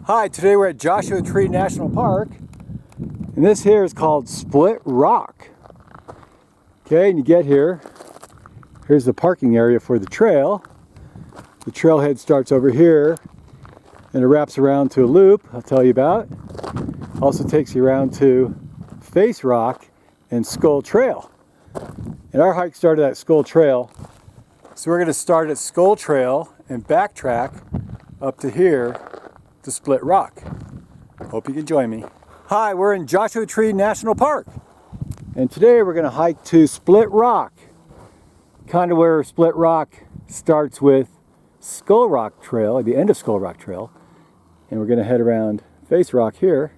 Hi, today we're at Joshua Tree National Park, and this here is called Split Rock. Okay, and you get here, here's the parking area for the trail. The trailhead starts over here, and it wraps around to a loop I'll tell you about. Also takes you around to Face Rock and Skull Trail. And our hike started at Skull Trail, so we're going to start at Skull Trail and backtrack up to here to Split Rock. Hope you can join me. Hi, we're in Joshua Tree National Park, and today we're going to hike to Split Rock, kind of where Split Rock starts with Skull Rock Trail, at the end of Skull Rock Trail, and we're going to head around Face Rock here,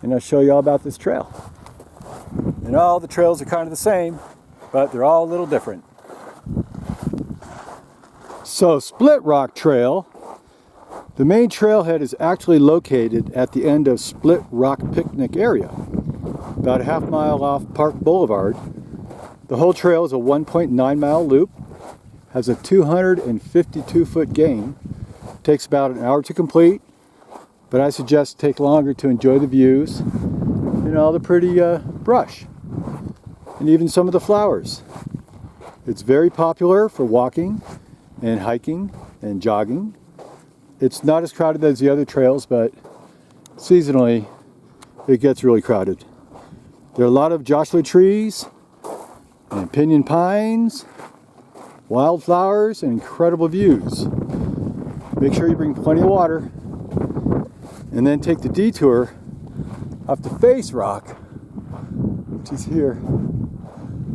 and I'll show you all about this trail. And all the trails are kind of the same, but they're all a little different. So Split Rock Trail, the main trailhead is actually located at the end of Split Rock Picnic area, about a half mile off Park Boulevard. The whole trail is a 1.9 mile loop, has a 252-foot gain, takes about an hour to complete, but I suggest take longer to enjoy the views and all the pretty brush, and even some of the flowers. It's very popular for walking and hiking and jogging. It's not as crowded as the other trails, but seasonally it gets really crowded. There are a lot of joshua trees and pinyon pines, wildflowers, and incredible views. Make sure you bring plenty of water, and then take the detour up to Face Rock, which is here.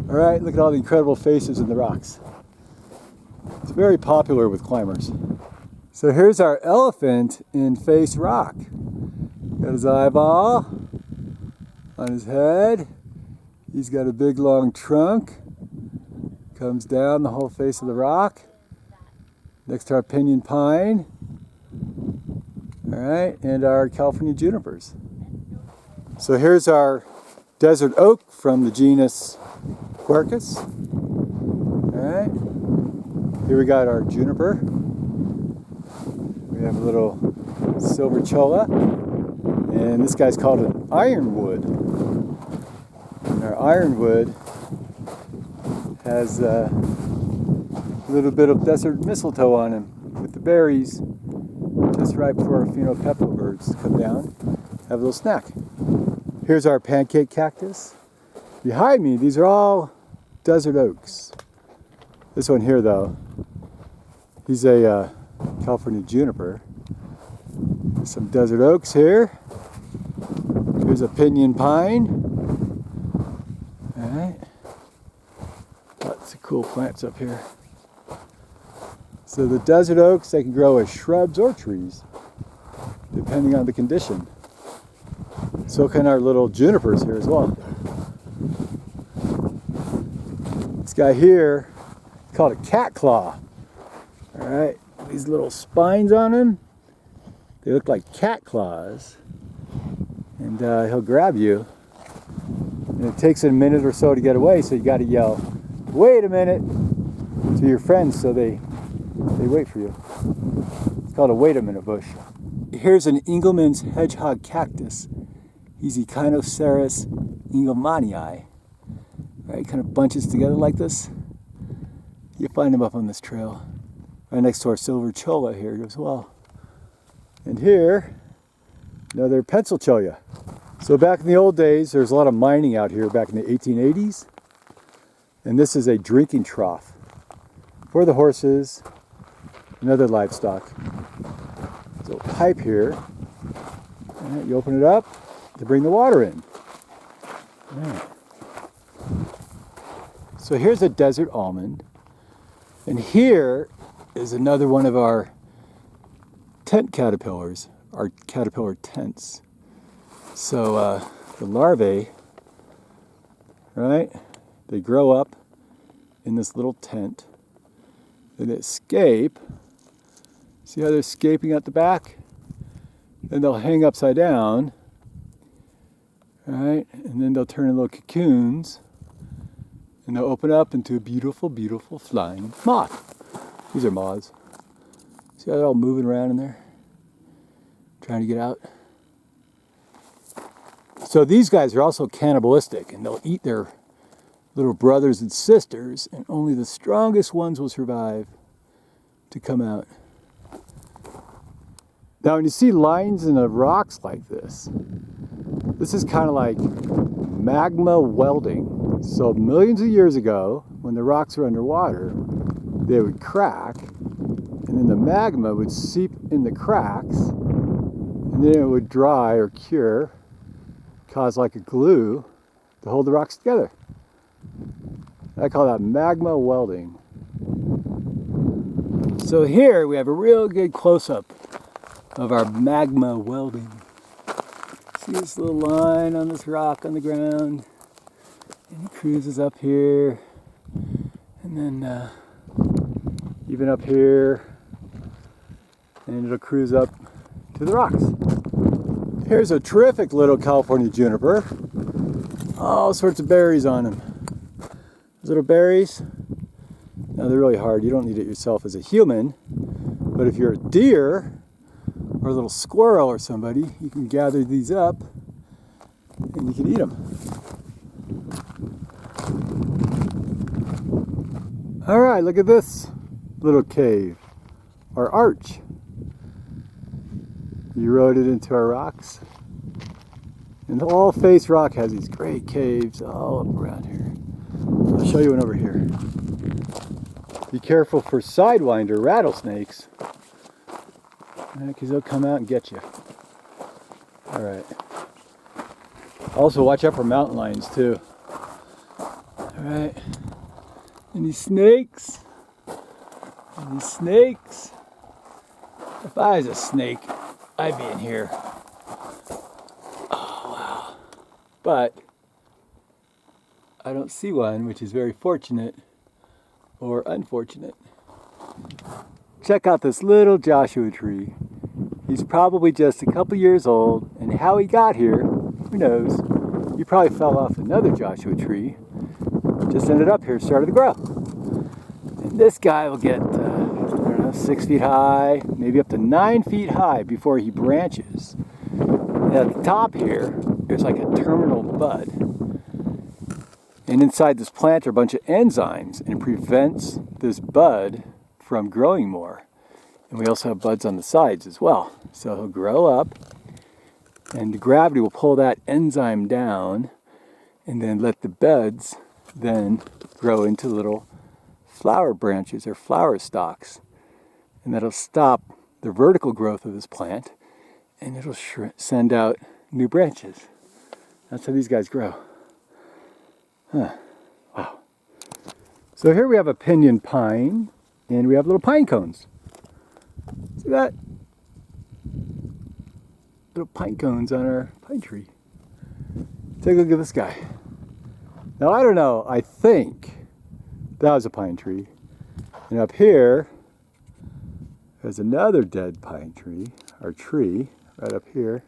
All right, look at all the incredible faces in the rocks. It's very popular with climbers. So here's our elephant in Face Rock. Got his eyeball on his head. He's got a big long trunk. Comes down the whole face of the rock. Next to our Pinyon Pine. All right, and our California Junipers. So here's our desert oak from the genus Quercus. All right, here we got our juniper. We have a little silver cholla, and this guy's called an ironwood. And our ironwood has a little bit of desert mistletoe on him with the berries, just right before our phenylepepla birds come down, have a little snack. Here's our Pancake Cactus. Behind me, these are all desert oaks. This one here, though, he's a California juniper. Some desert oaks here. Here's a pinyon pine. All right. Lots of cool plants up here. So the desert oaks, they can grow as shrubs or trees, depending on the condition. So can our little junipers here as well. This guy here, called a cat claw. All right. These little spines on him, they look like cat claws, and he'll grab you, and it takes a minute or so to get away, so you got to yell, "Wait a minute," to your friends so they wait for you. It's called a wait a minute bush. Here's an Engelmann's hedgehog cactus. He's Echinoceras engelmannii. Right, kind of bunches together like this. You find him up on this trail. Right next to our silver cholla here as well. And here, another pencil cholla. So back in the old days, there's a lot of mining out here back in the 1880s. And this is a drinking trough for the horses and other livestock. So a pipe here. Right, you open it up to bring the water in. Right. So here's a desert almond. And here is another one of our tent caterpillars, our caterpillar tents. So the larvae, right, they grow up in this little tent, and they escape. See how they're escaping at the back? Then they'll hang upside down, right, and then they'll turn into little cocoons, and they'll open up into a beautiful, beautiful flying moth. These are moths. See how they're all moving around in there? Trying to get out. So these guys are also cannibalistic, and they'll eat their little brothers and sisters, and only the strongest ones will survive to come out. Now, when you see lines in the rocks like this is kind of like magma welding. So millions of years ago, when the rocks were underwater, they would crack, and then the magma would seep in the cracks, and then it would dry or cure, cause like a glue to hold the rocks together. I call that magma welding. So here we have a real good close-up of our magma welding. See this little line on this rock on the ground, and it cruises up here, and then even up here, and it'll cruise up to the rocks. Here's a terrific little California juniper. All sorts of berries on them. Those little berries, now they're really hard. You don't need it yourself as a human, but if you're a deer or a little squirrel or somebody, you can gather these up and you can eat them. All right, look at this little cave, or arch. You rode it into our rocks. And the all face rock has these great caves all up around here. I'll show you one over here. Be careful for sidewinder rattlesnakes, because they'll come out and get you. All right. Also watch out for mountain lions too. All right. Any snakes? Any snakes? If I was a snake, I'd be in here. Oh, wow. But I don't see one, which is very fortunate or unfortunate. Check out this little Joshua tree. He's probably just a couple years old, and how he got here, who knows? He probably fell off another Joshua tree, just ended up here, started to grow. And this guy will get, 6 feet high, maybe up to 9 feet high before he branches. And at the top here, there's like a terminal bud. And inside this plant are a bunch of enzymes, and it prevents this bud from growing more. And we also have buds on the sides as well. So he'll grow up, and the gravity will pull that enzyme down, and then let the buds then grow into little flower branches or flower stalks. And that'll stop the vertical growth of this plant, and it'll send out new branches. That's how these guys grow. Huh. Wow. So here we have a pinyon pine, and we have little pine cones. See that? Little pine cones on our pine tree. Take a look at this guy. Now I don't know, I think that was a pine tree. And up here, there's another dead pine tree, or tree, right up here.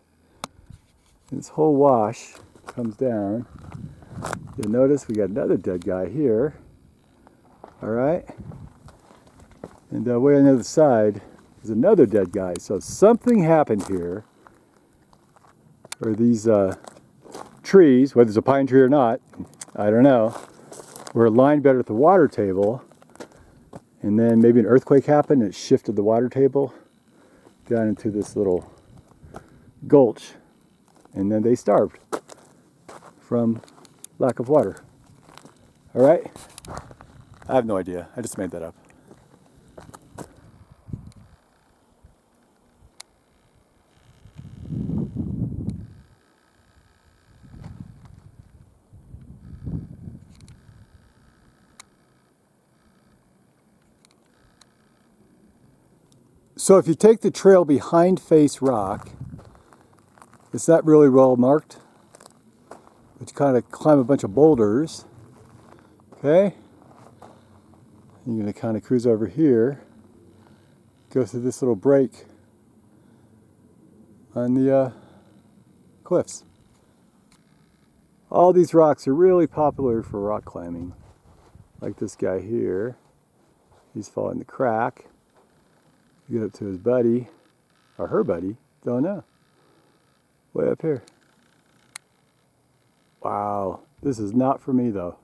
And this whole wash comes down. You'll notice we got another dead guy here. All right. And way on the other side is another dead guy. So something happened here, or these trees, whether it's a pine tree or not, I don't know, were aligned better with the water table. And then maybe an earthquake happened and it shifted the water table down into this little gulch. And then they starved from lack of water. All right? I have no idea. I just made that up. So if you take the trail behind Face Rock, it's not really well marked. But you kind of climb a bunch of boulders. Okay? You're going to kind of cruise over here, go through this little break on the cliffs. All these rocks are really popular for rock climbing. Like this guy here. He's falling the crack. You get up to his buddy, or her buddy, Don't know. Way up here. Wow, this is not for me though.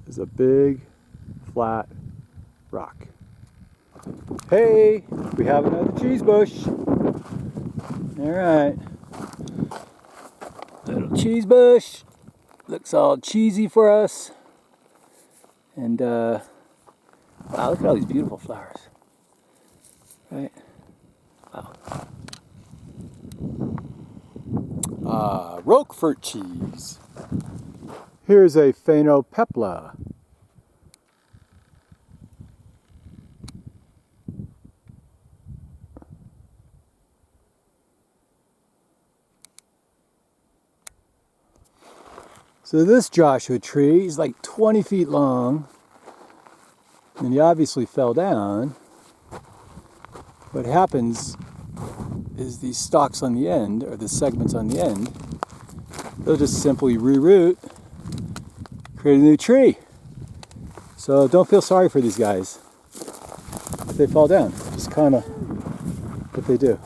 It's a big, flat rock. Hey, we have another cheese bush. All right. Little cheese bush. Looks all cheesy for us. And, wow, look at all these beautiful flowers. Right? Wow. Roquefort cheese. Here's a phainopepla. So this Joshua tree is like 20 feet long, and he obviously fell down. What happens is these stalks on the end, or the segments on the end, they'll just simply reroot, create a new tree. So don't feel sorry for these guys if they fall down. Just kind of what they do.